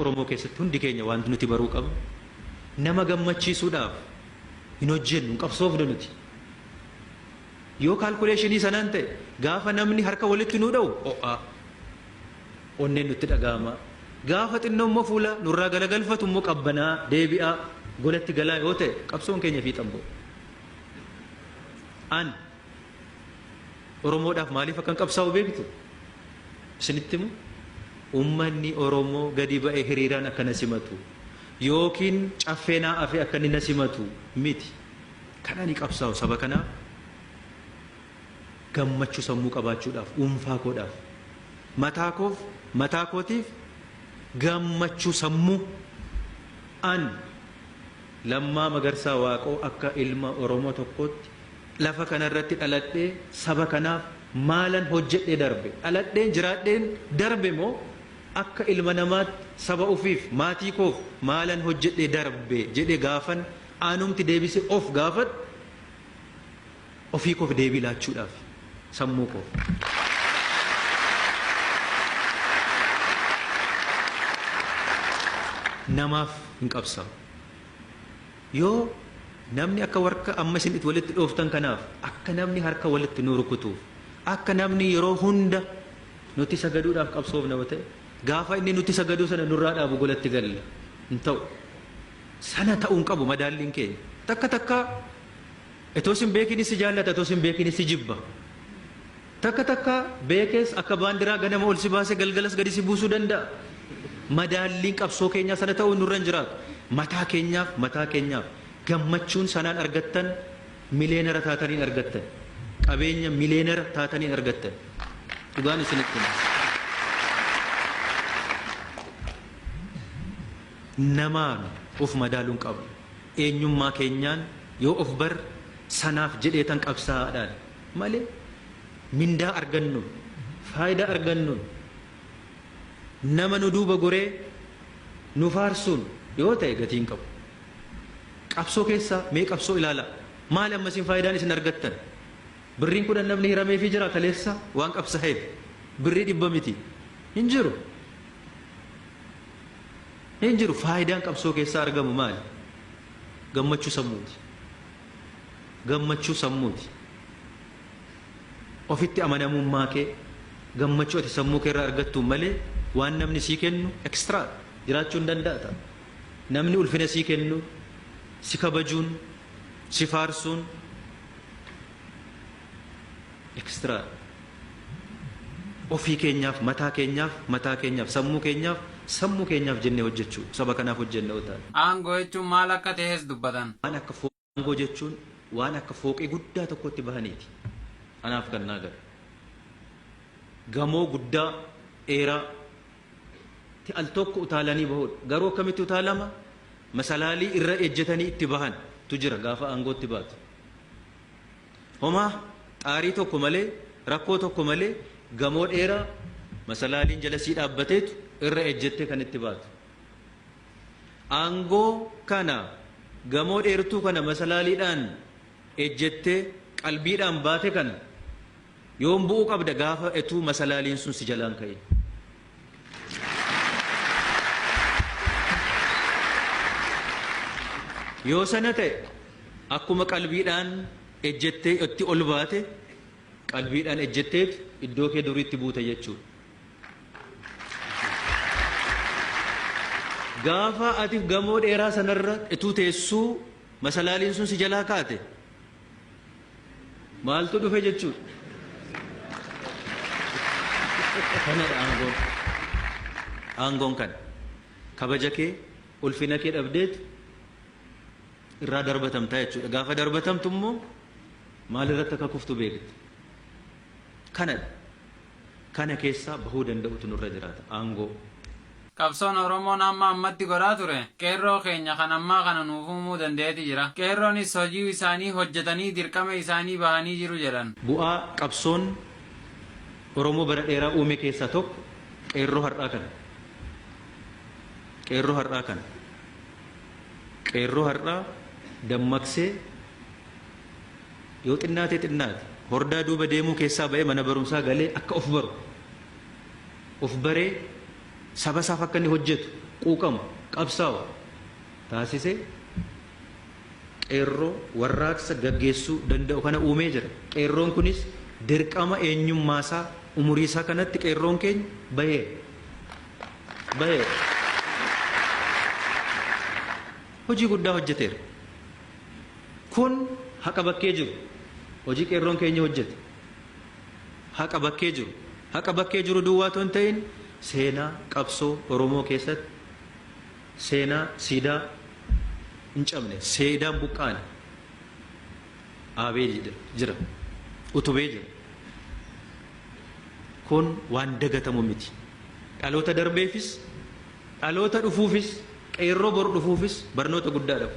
Oromoo keessatti hundi keenya wanti nuti baruu qabnu nama gammachiisuudhaaf hin hojjennu qabsoofnu nuti. Yoo kaalkuleeshinii sanaan ta'e gaafa namni harka walitti nuu dha'u ho'a onneen nutti dhaga'ama. Gaafa xinnoo immoo fuula nurraa galagalfatu immoo qabbanaa deebi'aa golatti galaa yoo ta'e qabsoon keenya fiixan bu'a. An Oromoodhaaf maaliif akkan qabsaa'u beektu? Isinitti immoo ummanni Oromoo gadi ba'ee hiriiraan akkana simatu yookiin caffeenaa afee akka inni na simatu miti. Kan ani qabsaa'u saba kanaaf gammachuu sammuu qabaachuudhaaf dhuunfaa koodhaaf mataa kootiif gammachuu sammuu an Lammaa Magarsaa Waaqoo akka ilma Oromoo tokkootti lafa kanarratti dhaladhee saba kanaaf maalan hojjedhee darbe dhaladheen jiraadheen darbe moo akka ilma namaatti saba ofiif maatii koof maalan hojjedhee darbe jedhee gaafan aanumti deebisee of gaafadhu ofii koof deebii laachuudhaaf sammuu koof. Namaaf hin qabsaa'u. Yoo namni akka warqa amma isin itti walitti dhooftan kanaaf akka namni harka walitti nu rukutuuf akka namni yeroo hunda nuti sagaduudhaaf qabsoofna yoo ta'e gaafa inni nuti sagaduu sana nurraa dhaabu golatti galla hin ta'u. Sana ta'uun qabu madaalliin keenya. Takka itoo sin beekin si jaallata itoo sin beekin si jibba. Takka beekees akka baandiraa ganama ol si baase galgalas gadi si buusuu danda'a. Madaalliin qabsoo keenyaa sana ta'uu nurra hin jiraatu. Mataa keenyaaf gammachuun sanaan argattan mileenara taataniin argattan qabeenya mileenara taataniin argattan dhugaan isinitti namaan of madaaluun qabu eenyummaa keenyaan yoo of bar sanaaf jedheetan qabsaa'aadhaan malee mindaa argannuun faayidaa argannuun nama nu duuba goree nu faarsuun yoo ta'e gatiin qabu. Qabsoo keessa mee qabsoo ilaala maali ammasiin faayidaan isin argattan? Birriin kudhan namni hiramee fi jira kaleessa waan qabsaa'eef birrii 100 miti hin jiru. Faayidaan qabsoo keessaa argamu maali? Gammachuu sammuuti. Ofitti amanamummaa kee gammachuu ati sammuu kee irraa argattu malee waan namni sii kennu ekstiraa jiraachuu hin danda'a. Namni ulfina sii kennu si kabajuun si faarsuun ekstiraa. Ofii keenyaaf mataa keenyaaf sammuu keenyaaf jennee hojjechuu saba kanaaf hojjenne yoo ta'an. Aangoo jechuun maal akka ta'es dubbatan. Aangoo jechuun waan akka fooqee guddaa tokkotti bahaniiti. Anaaf kan naa gara gamoo guddaa dheeraa al tokko utaalanii bahuudha. Garuu akkamitti utaalama? Masalaalii irra ejjetanii itti bahan tu jira gaafa aangootti baatu. Homaa xaarii tokko malee rakkoo tokko malee gamoo dheeraa masalaaliin jala sii dhaabbateetu irra ejjettee kan itti baatu. Aangoo kana gamoo dheertuu kana masalaaliidhaan ejjettee qalbiidhaan baate kana yoon bu'uu qabda gaafa etuu masalaaliin sun si jalaan ka'e. Yoo sana ta'e akkuma qalbiidhaan ejjettee itti ol baate qalbiidhaan ejjetteet iddoo kee duriitti buute jechuudha. Gaafa ati gamoo dheeraa sanarra ituu teessuu masalaaliin sun si jalaa kaate maaltu dhufe jechuudha. Kanadha aangoon kana kabaja kee ulfina kee dhabdeet irraa darbatamtaa jechuudha. Gaafa darbatamtu immoo maal irratti akka kuftu beekte. Kana keessaa bahuu danda'utu nurra jiraata aangoo. Qabsoon Oromoon amma ammatti godhaa ture qeerroo keenya kan ammaa kana nuuf uumuu dandeetti jira. Qeerroonis hojii isaanii hojjetanii dirqama isaanii bahanii jiru jedhan. Bu'aa qabsoon Oromoo bara dheeraa uume keessaa tokko qeerroo har'aa kana. Qeerroo har'aa dammaqsee yoo xinnaate hordaa duuba deemuu keessaa ba'ee mana barumsaa galee akka of baree saba isaaf akka inni hojjetu quuqama qabsaa'u taasisee qeerroo warraaqsa gaggeessuu danda'u kana uumee jira. Qeerroon kunis dirqama eenyummaasaa umuriisaa kanatti qeerroon keenya bahee hojii guddaa hojjeteera. Kun haqa bakkee jiru hojii qeerroon keenya hojjete haqa bakkee jiru. Haqa bakkee jiru duwwaa otoo hin ta'in seenaa qabsoo Oromoo keessatti seenaa siidaa hin cabne seedaan buqqaane dhaabee jira utubee jira. Kun waan dagatamu miti. Dhaloota darbeefis dhaloota dhufuufis qeerroo boru dhufuufis barnoota guddaadhaaf.